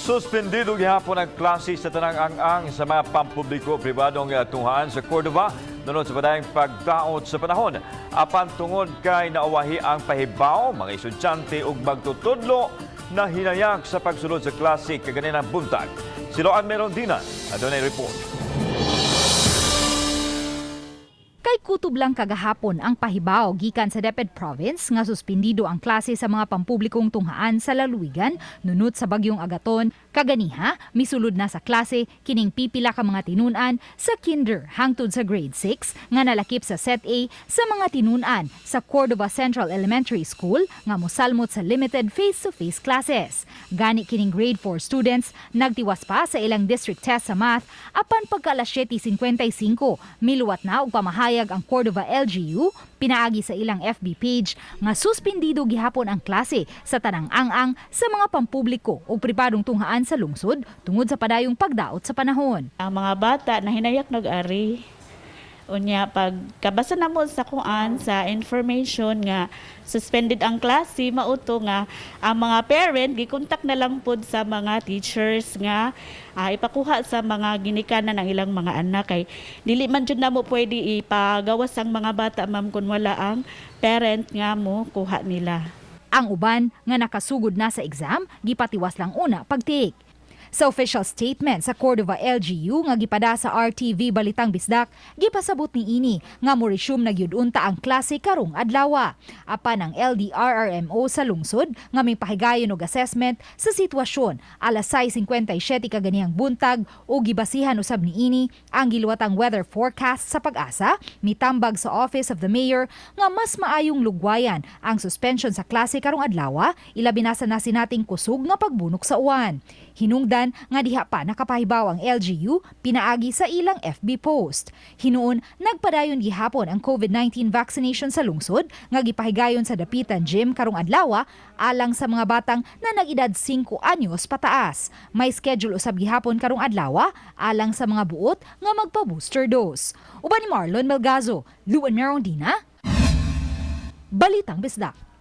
Suspendido gihapon ang klase sa tanang ang sa mga pampubliko-pribadong tunghaan sa Cordova nunod sa padayong pagdaot sa panahon. Apan tungod kay nauwahi ang pahibaw, mga estudyante ug magtutudlo na hinayag sa pagsulod sa klase kaganinang buntag. Si Loan Merondina, adunay report. Kay kutob lang kagahapon ang pahibaw gikan sa DepEd Province nga suspendido ang klase sa mga pampublikong tunghaan sa lalawigan nunod sa bagyong Agaton. Kaganiha, misulod na sa klase kining pipila ka mga tinunan sa kinder hangtod sa grade 6 nga nalakip sa Set A sa mga tinunan sa Cordova Central Elementary School nga mosalmot sa limited face-to-face classes. Gani kining grade 4 students nagtiwas pa sa ilang district test sa math apan pagka alas 7:55 miluwat na og pamahayag ang Cordova LGU pinaagi sa ilang FB page nga suspendido gihapon ang klase sa tanang ang sa mga pampubliko o pribadong tunghaan sa lungsod tungod sa padayong pagdaot sa panahon. Ang mga bata na hinayak nag-ari unya pagkabasa na mo sa kuan sa information nga suspended ang klase mauto nga ang mga parent gikontak na lang pod sa mga teachers nga ipakuha sa mga ginikanan ng ilang mga anak kay dili man jud namo pwede ipagawas ang mga bata ma'am kun wala ang parent nga mo kuha nila. Ang uban nga nakasugod na sa exam gipatiwas lang una pagtik. Sa official statement sa Cordova LGU nga gipada sa RTV Balitang Bisdak, gipasabot ni ini nga mo resume na gyud unta ang klase karong adlaw. Apan ang LDRRMO sa lungsod nga may pahigayon og assessment sa sitwasyon alas 6:57 kaganihang buntag o gibasihan usab ni ini ang giluwatang weather forecast sa Pag-asa mitambag sa Office of the Mayor nga mas maayong lugwayan ang suspension sa klase karong adlaw ilabi na sa nasinating kusog nga pagbunok sa uwan. Hinungdan nga diha pa nakapahibaw ang LGU pinaagi sa ilang FB post. Hinuon nagpadayon gihapon ang COVID-19 vaccination sa lungsod nga gipahigayon sa Dapitan Gym karong adlaw alang sa mga batang na nag-edad 5 anyos pataas. May schedule usab gihapon karong adlaw alang sa mga buot nga magpa-booster dose. Uban ni Marlon Melgazo, Luan Merondina, Balitang Bisdak.